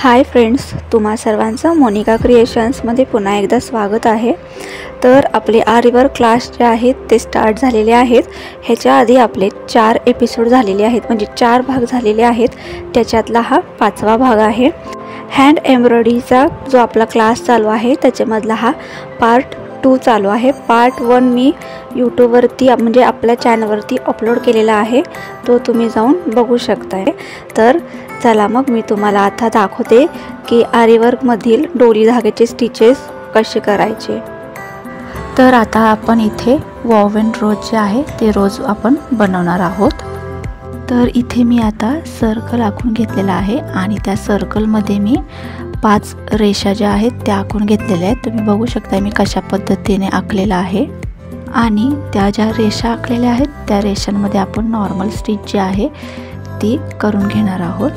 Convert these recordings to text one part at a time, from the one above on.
Hi friends, तुम्हा सर्वांचं मोनिका क्रिएशन्समध्ये पुन्हा एकदा स्वागत आहे। तर आपले आरीवर क्लास जे आहेत ते स्टार्ट झालेले आहेत। ह्याच्या आधी आपले 4 एपिसोड झालेले आहेत, म्हणजे 4 भाग झालेले आहेत। त्याच्यातला हा 5वा भाग आहे। हँड एम्ब्रॉयडरीचा जो आपला क्लास चालू आहे त्याच्यामधला हा पार्ट 2 चालू आहे। पार्ट 1 मी यूट्यूबवरती म्हणजे आपल्या चॅनलवरती अपलोड केलेला आहे, तो तुम्ही जाऊन बघू शकताय। तर चला मग मी तुम्हाला आता दाखवते की आरीवर्कमधील डोरी धाग्याचे स्टिचेस कसे करायचे। तर आता आपण इथे वॉवेन रोज जे आहे ते रोज आपण बनवणार आहोत। तर इथे मी आता सर्कल आखून घेतलेला आहे आणि त्या सर्कलमध्ये मी 5 रेषा ज्या आहेत त्या आखून घेतलेल्या आहेत। तुम्ही बघू शकता मी कशा पद्धतीने आखलेला आहे। आणि त्या ज्या रेषा आखलेल्या आहेत त्या रेषांमध्ये आपण नॉर्मल स्टिच जी आहे ती करून घेणार आहोत।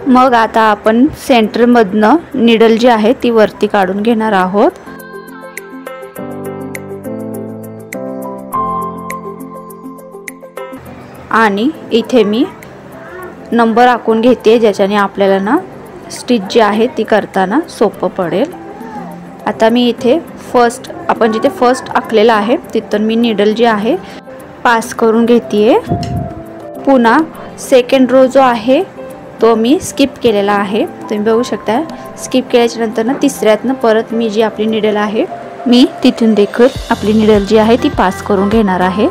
मग आता आपण सेंटर मधनं नीडल जी आहे ती वरती काढून घेणार आहोत। आणि इथे मी नंबर आखून घेते ज्याच्याने आपल्याला ना स्टिच जी आहे ती करताना सोपं पडेल। आता मी इथे आपण जिथे फर्स्ट आखलेला आहे तिथून मी नीडल जी आहे पास करून घेते। पुन्हा सेकंड रो जो आहे तो मी स्किप केलेला आहे, तुम्ही बघू शकता। स्किप केल्याच्या नंतर ना तिसऱ्यातनं परत मी जी आपली नीडल आहे मी तिथून देखील आपली नीडल जी आहे ती पास करून घेणार आहे।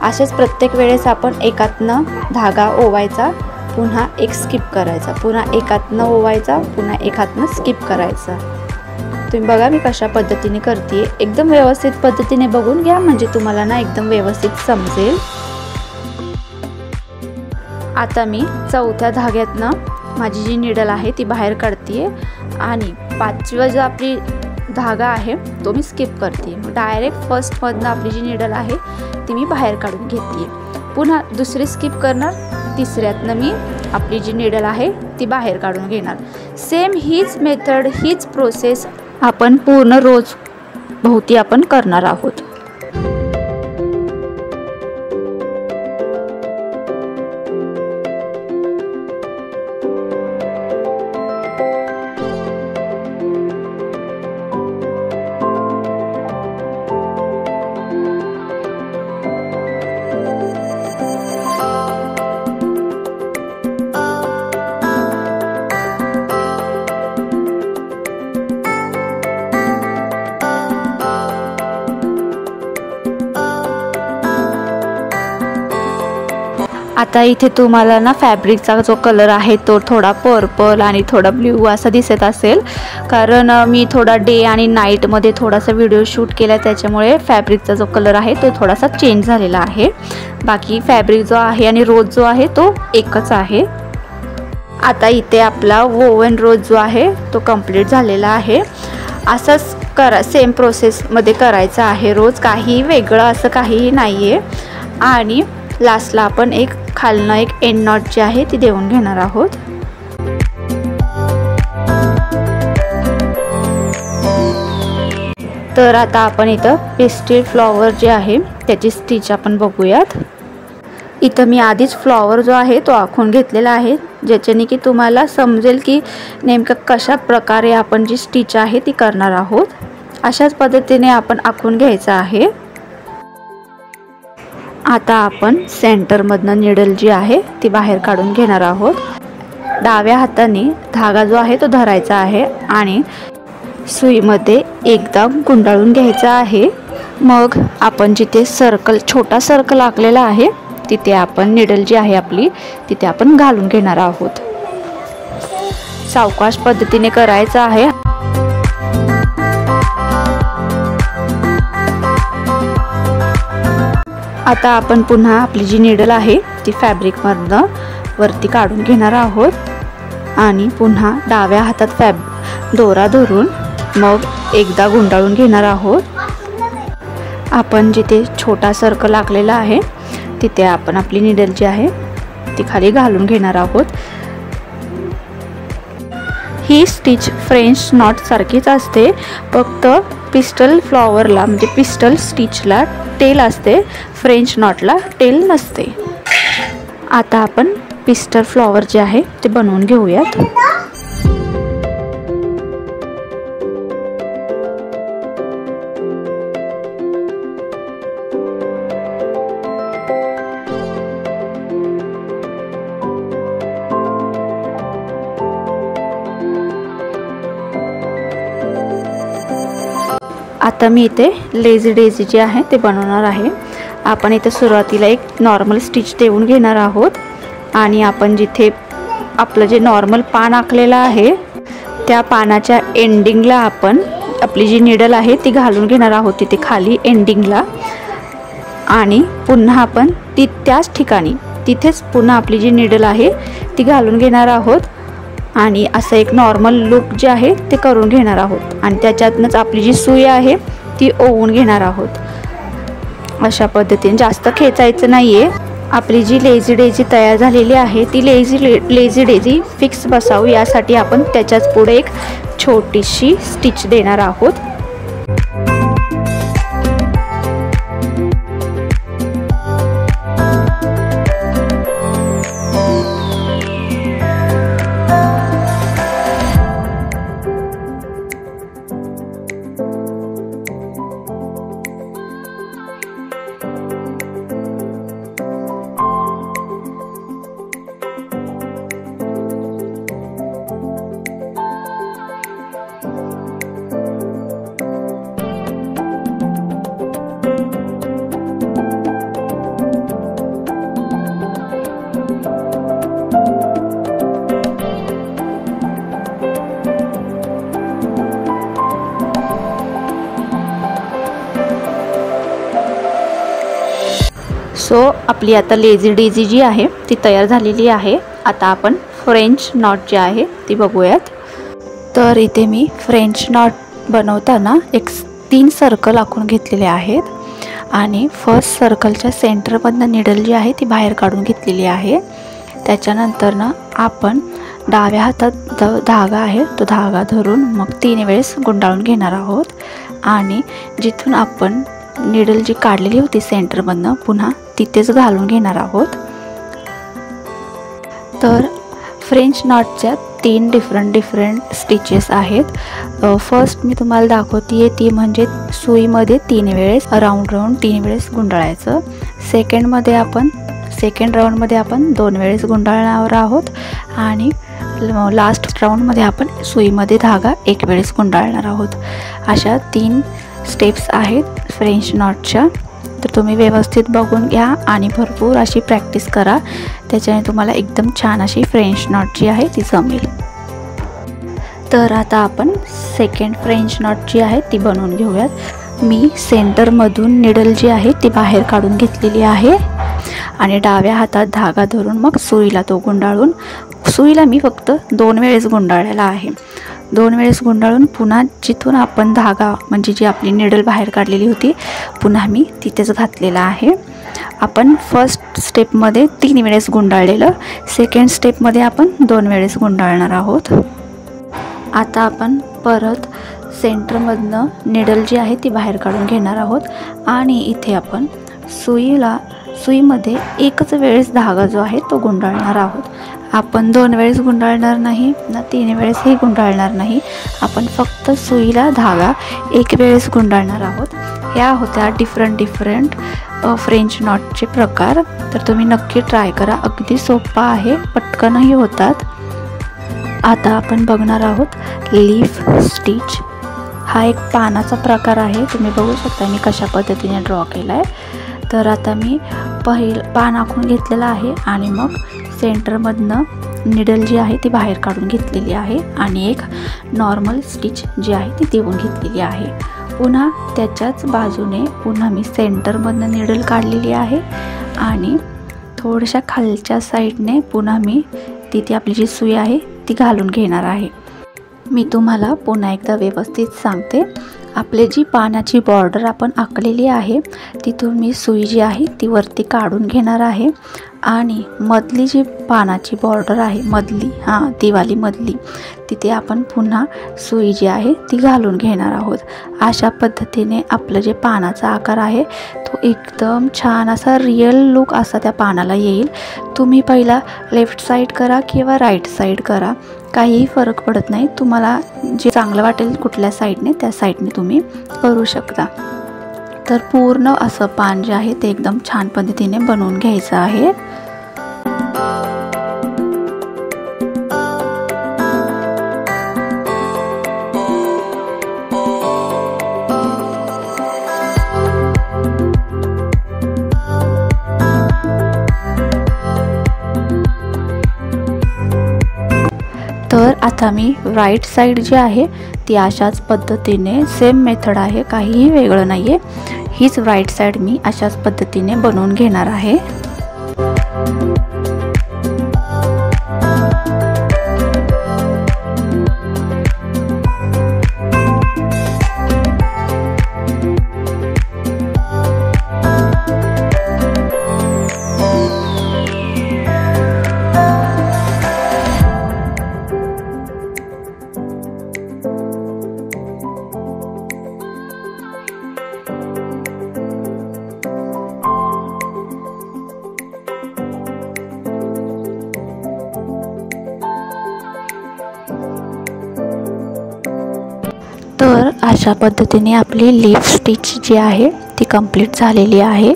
अशाच प्रत्येक वेळेस आपण एकातनं धागा ओवायचा, पुन्हा एक स्किप करायचा, पुन्हा एकातनं ओवायचा, पुन्हा एकातनं स्किप करायचा। तुम्ही बघा मी कशा पद्धतीने करते, एकदम व्यवस्थित पद्धतीने बघून घ्या म्हणजे तुम्हाला ना एकदम व्यवस्थित समजेल। आता मी चौथ्या धाग्यातनं माझी जी नीडल आहे ती बाहेर काढते आणि 5वा जो आपली धागा आहे तो मी स्किप करते। डायरेक्ट फर्स्टमधनं आपली जी नीडल आहे ती मी बाहेर काढून घेते, पुन्हा दुसरी स्किप करणार, तिसऱ्यातनं मी आपली जी नीडल आहे ती बाहेर काढून घेणार। सेम हीच मेथड, हीच प्रोसेस आपण पूर्ण रोज भोवती आपण करणार आहोत। आता इथे तुम्हाला ना फॅब्रिकचा जो कलर आहे तो थोडा पर्पल आणि थोडा ब्ल्यू असा दिसत असेल, कारण मी थोडा डे आणि नाईट मध्ये थोडासा व्हिडिओ शूट केला, त्याच्यामुळे फॅब्रिकचा जो कलर आहे तो थोडासा चेंज झालेला आहे। बाकी फॅब्रिक जो आहे आणि रोज जो आहे तो एकच आहे। आता इथे आपला वोवन रोज जो आहे तो कंप्लीट झालेला आहे। असंच सेम प्रोसेस मध्ये करायचं आहे रोज, काही वेगळं असं काहीही नाहीये। आणि लास्टला आपण एक खालनं एक एंड नॉट जी आहे ती देऊन घेणार आहोत। तर आता आपण इथं पेस्टल फ्लॉवर जे आहे त्याची स्टिच आपण बघूयात। इथं मी आधीच फ्लॉवर जो आहे तो आखून घेतलेला आहे, ज्याच्याने की तुम्हाला समजेल की नेमकं कशा प्रकारे आपण जी स्टिच आहे ती करणार आहोत। अशाच पद्धतीने आपण आखून घ्यायचं आहे। आता आपण सेंटरमधनं नीडल जी आहे ती बाहेर काढून घेणार आहोत। डाव्या हाताने धागा जो आहे तो धरायचा आहे आणि सुईमध्ये एकदा गुंडाळून घ्यायचा आहे। मग आपण जिथे छोटा सर्कल आखलेला आहे तिथे आपण नीडल जी आहे आपली तिथे आपण घालून घेणार आहोत। सावकाश पद्धतीने करायचं आहे। आता आपण पुन्हा आपली जी नीडल आहे ती फॅब्रिकमधनं वरती काढून घेणार आहोत आणि पुन्हा डाव्या हातात दोरा धरून मग एकदा गुंडाळून घेणार आहोत। आपण जिथे छोटा सर्कल आखलेला आहे तिथे आपण आपली निडल जी आहे ती खाली घालून घेणार आहोत। ही स्टिच फ्रेंच नॉट सारखीच असते, फक्त पिस्टल फ्लॉवरला म्हणजे पिस्टल स्टिचला टेल असते, फ्रेंच नॉटला टेल नसते। आता आपण पिस्टल फ्लॉवर जे आहे ते बनवून घेऊयात। आता मी इथे लेझी डेझी जे आहे ते बनवणार आहे। आपण इथे सुरुवातीला एक नॉर्मल स्टिच देऊन घेणार आहोत आणि आपण जिथे आपलं जे नॉर्मल पान आखलेलं आहे त्या पानाच्या एंडिंगला आपण आपली जी निडल आहे ती घालून घेणार आहोत तिथे खाली एंडिंगला, आणि पुन्हा आपण त्याच ठिकाणी तिथेच पुन्हा आपली जी निडल आहे ती घालून घेणार आहोत आणि असं एक नॉर्मल लूप जे आहे ते करून घेणार आहोत आणि त्याच्यातनंच आपली जी सुई आहे ती ओवून घेणार आहोत। अशा पद्धतीने जास्त खेचायचं नाहीये। आपली जी लेझी डेझी तयार झालेली आहे ती लेझी डेझी फिक्स बसावं यासाठी आपण त्याच्याच पुढे एक छोटीशी स्टिच देणार आहोत। सो आपली आता लेझी डेझी जी आहे ती तयार झालेली आहे। आता आपण फ्रेंच नॉट जी आहे ती बघूयात। तर इथे मी फ्रेंच नॉट बनवताना एक 3 सर्कल आखून घेतलेले आहेत आणि फर्स्ट सर्कलच्या सेंटरमधनं निडल जी आहे ती बाहेर काढून घेतलेली आहे। त्याच्यानंतर ना आपण डाव्या हातात धागा आहे तो धागा धरून मग 3 वेळेस गुंडाळून घेणार आहोत आणि जिथून आपण निडल जी काढलेली होती सेंटरमधनं पुन्हा तिथेच घालून घेणार आहोत। तर फ्रेंच नॉटच्या 3 डिफरंट स्टिचेस आहेत। फर्स्ट मी तुम्हाला दाखवते ती म्हणजे सुईमध्ये 3 वेळेस राऊंड 3 वेळेस गुंडाळायचं। सेकंड राऊंडमध्ये आपण 2 वेळेस गुंडाळणार आहोत आणि लास्ट राऊंडमध्ये आपण सुईमध्ये धागा 1 वेळेस गुंडाळणार आहोत। अशा 3 स्टेप्स आहेत फ्रेंच नॉटच्या। तर तुम्ही व्यवस्थित बघून घ्या आणि भरपूर अशी प्रॅक्टिस करा, त्याच्याने तुम्हाला एकदम छान अशी फ्रेंच नॉट जी आहे ती जमेल। तर आता आपण सेकंड फ्रेंच नॉट जी आहे ती बनवून घेऊयात। मी सेंटरमधून निडल जी आहे ती बाहेर काढून घेतलेली आहे आणि डाव्या हातात धागा धरून मग सुईला तो गुंडाळून, सुईला मी फक्त 2 वेळेस गुंडाळलेला आहे। 2 वेळेस गुंडाळून पुन्हा जिथून आपण धागा म्हणजे जी आपली निडल बाहेर काढलेली होती पुन्हा मी तिथेच घातलेला आहे। आपण फर्स्ट स्टेपमध्ये 3 वेळेस गुंडाळलेलं, सेकंड स्टेपमध्ये आपण 2 वेळेस गुंडाळणार आहोत। आता आपण परत सेंटरमधनं निडल जी आहे ती बाहेर काढून घेणार आहोत आणि इथे आपण सुईमध्ये एकच वेळेस धागा जो आहे तो गुंडाळणार आहोत। आपण 2 वेळेस गुंडाळणार नाही ना 3 वेळेसही गुंडाळणार नाही, आपण फक्त सुईला धागा 1 वेळेस गुंडाळणार आहोत। ह्या होत्या डिफरंट फ्रेंच नॉटचे प्रकार। तर तुम्ही नक्की ट्राय करा, अगदी सोपा आहे, पटकनही होतात। आता आपण बघणार आहोत लीफ स्टिच। हा एक पानाचा प्रकार आहे, तुम्ही बघू शकता मी कशा पद्धतीने ड्रॉ केला आहे। तर आता मी पान आखून घेतलेलं आहे आणि मग सेंटरमधनं निडल जी आहे ती बाहेर काढून घेतलेली आहे आणि एक नॉर्मल स्टिच जी आहे ती देऊन घेतलेली आहे। पुन्हा त्याच्याच बाजूने पुन्हा मी सेंटरमधनं निडल काढलेली आहे आणि थोड्याशा खालच्या साईडने पुन्हा मी तिथे आपली जी सुई आहे ती घालून घेणार आहे। मी तुम्हाला पुन्हा एकदा व्यवस्थित सांगते। आपले जी पानाची बॉर्डर आपण आखलेली आहे तिथून मी सुई जी आहे ती वरती काढून घेणार आहे आणि मधली जी पानाची बॉर्डर आहे दिवाली मधली तिथे आपण पुन्हा सुई जी आहे ती घालून घेणार आहोत। अशा पद्धतीने आपलं जे पानाचा आकार आहे तो एकदम छान असा रिअल लुक असा त्या पानाला येईल। तुम्ही पहिला लेफ्ट साईड करा किंवा राईट साईड करा, काहीही फरक पडत नाही, तुम्हाला जे चांगलं वाटेल कुठल्या साईडने त्या साईडने तुम्ही करू शकता। तर पूर्ण असं पान जे आहे ते एकदम छान पद्धतीने बनवून घ्यायचं आहे। तर आता मी राईट साईड जी आहे ती अशाच पद्धतीने सेम मेथड आहे, काहीही वेगळं नाही आहे, हीच राईट साईड मी अशाच पद्धतीने बनवून घेणार आहे। तर अशा पद्धतीने आपली लीफ स्टिच जी आहे ती कंप्लीट झालेली आहे।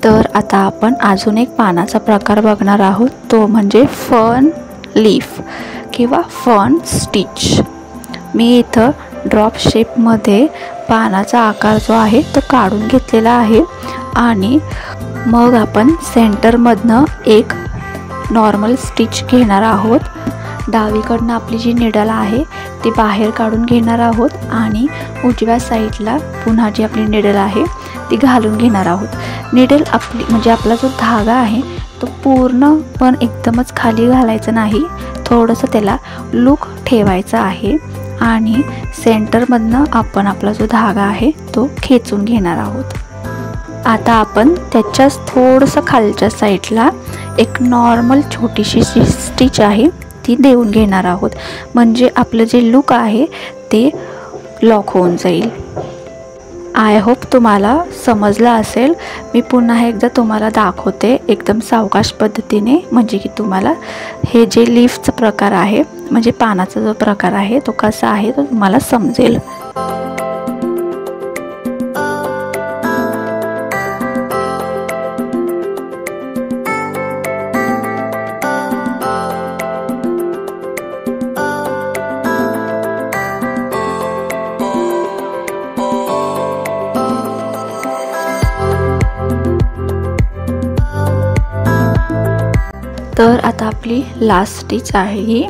तर आता आपण अजून एक पानाचा प्रकार बघणार आहोत, तो म्हणजे फन लीफ किंवा फन स्टिच। मी इथं ड्रॉप शेपमध्ये पानाचा आकार जो आहे तो काढून घेतलेला आहे आणि मग आपण सेंटरमधनं एक नॉर्मल स्टिच घेणार आहोत। डावीकडनं आपली जी निडल आहे ती बाहेर काढून घेणार आहोत आणि उजव्या साईडला पुन्हा जी आपली निडल आहे ती घालून घेणार आहोत। निडल आपली म्हणजे आपला जो धागा आहे तो पूर्ण पण एकदमच खाली घालायचं नाही, थोडंसं त्याला लूक ठेवायचा आहे आणि सेंटरमधनं आपण आपला जो धागा आहे तो खेचून घेणार आहोत। आता आपण त्याच्याच थोडंसं खालच्या साईडला एक नॉर्मल छोटीशी स्टिच आहे ती देऊन घेणार आहोत, म्हणजे आपलं जे लुक आहे ते लॉक होऊन जाईल। आय होप तुम्हाला समजलं असेल। मी पुन्हा एकदा तुम्हाला दाखवते एकदम सावकाश पद्धतीने, म्हणजे की तुम्हाला हे जे लीफचा प्रकार आहे म्हणजे पानाचा जो प्रकार आहे तो कसा आहे तो तुम्हाला समजेल। तर आता आपली लास्ट स्टिच आहे ही।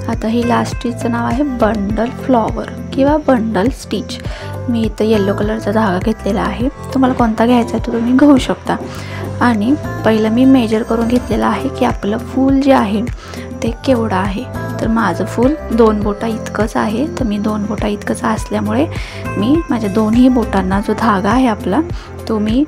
आता ही लास्ट स्टिचचं नाव आहे बंडल फ्लॉवर किंवा बंडल स्टिच। मी इथं येलो कलरचा धागा घेतलेला आहे, तुम्हाला कोणता घ्यायचा आहे तो तुम्ही घेऊ शकता। आणि पहिलं मी मेजर करून घेतलेलं आहे की आपलं फूल जे आहे ते केवढं आहे। तर माझं फूल 2 बोटा इतकंच आहे, तर मी 2 बोटा इतकंच असल्यामुळे मी माझ्या दोन्ही बोटांना जो धागा आहे आपला तो मी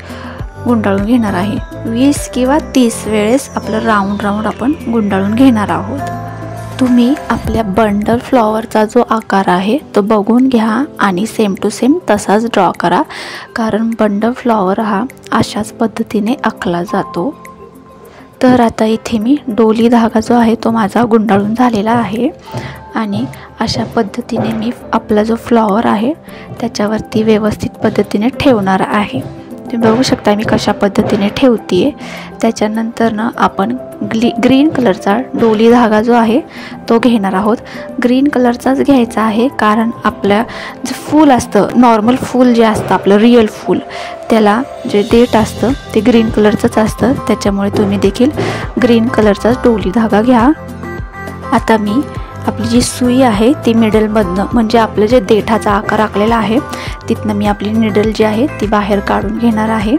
गुंडाळून घेणार आहे। 20 किंवा 30 वेळेस आपलं राऊंड आपण गुंडाळून घेणार आहोत। तुम्ही आपल्या बंडल फ्लॉवरचा जो आकार आहे तो बघून घ्या आणि सेम टू सेम तसाच ड्रॉ करा, कारण बंडल फ्लॉवर हा अशाच पद्धतीने आखला जातो। तर आता इथे मी डोली धागा जो आहे तो माझा गुंडाळून झालेला आहे आणि अशा पद्धतीने मी आपला जो फ्लॉवर आहे त्याच्यावरती व्यवस्थित पद्धतीने ठेवणार आहे। तुम्ही बघू शकता मी कशा पद्धतीने ठेवते। त्याच्यानंतर ना आपण ग्रीन कलरचा डोली धागा जो आहे तो घेणार आहोत। ग्रीन कलरचाच घ्यायचा आहे, कारण आपल्या जे फूल असतं नॉर्मल फूल जे असतं आपलं रिअल फूल त्याला जे देठ असतं ते ग्रीन कलरचंच असतं, त्याच्यामुळे तुम्ही देखील ग्रीन कलरचाच डोली धागा घ्या। आता मी आपली जी सुई आहे ती मिडलमधनं म्हणजे आपलं जे देठाचा आकार आखलेला आहे तिथनं मी आपली निडल जी आहे ती बाहेर काढून घेणार आहे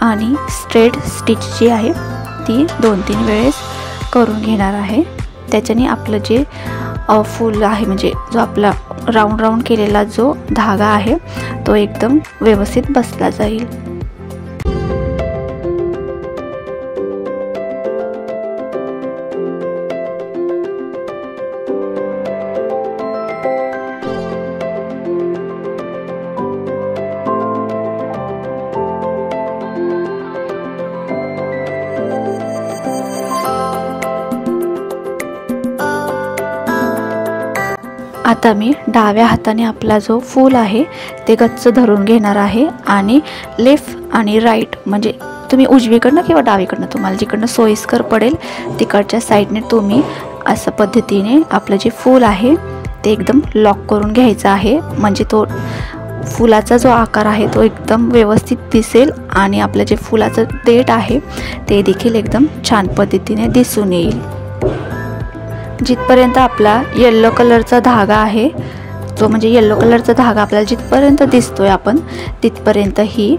आणि स्ट्रेट स्टिच जी आहे ती 2-3 वेळेस करून घेणार आहे। त्याच्याने आपलं जे फूल आहे म्हणजे जो आपला राऊंड राऊंड केलेला जो धागा आहे तो एकदम व्यवस्थित बसला जाईल। आता मी डाव्या हाताने आपला जो फूल आहे ते गच्च धरून घेणार आहे आणि लेफ्ट आणि राईट म्हणजे तुम्ही उजवीकडनं किंवा डावीकडनं तुम्हाला जिकडनं सोयीस्कर पडेल तिकडच्या साईडने तुम्ही अशा पद्धतीने आपलं जे फूल आहे ते एकदम लॉक करून घ्यायचं आहे, म्हणजे तो फुलाचा जो आकार आहे तो एकदम व्यवस्थित दिसेल आणि आपलं जे फुलाचं देठ आहे ते देखील एकदम छान पद्धतीने दिसून येईल। जिथपर्यंत आपला येलो कलरचा धागा आहे जो म्हणजे येलो कलरचा धागा आपल्याला जिथपर्यंत दिसतोय आपण तिथपर्यंत ही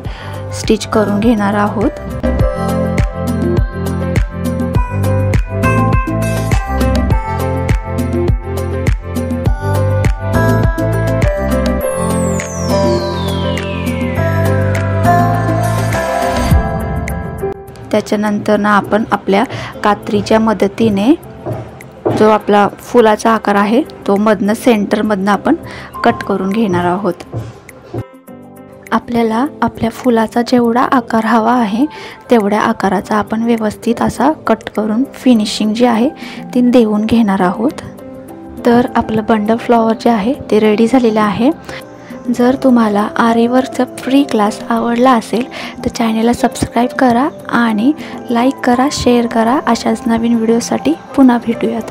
स्टिच करून घेणार आहोत। त्याच्यानंतर ना आपण आपल्या कात्रीच्या मदतीने जो आपला फुलाचा आकार आहे तो मधनं सेंटरमधनं आपण कट करून घेणार आहोत। आपल्याला आपल्या फुलाचा जेवढा आकार हवा आहे तेवढ्या आकाराचा आपण व्यवस्थित असा कट करून फिनिशिंग जी आहे ती देऊन घेणार आहोत। तर आपलं बंडल फ्लॉवर जे आहे ते रेडी झालेलं आहे। जर तुम्हाला आरी वर्कचा फ्री क्लास आवडला असेल तर चॅनलला सबस्क्राईब करा आणि लाईक करा, शेअर करा। अशाच नवीन व्हिडिओसाठी पुन्हा भेटूयात।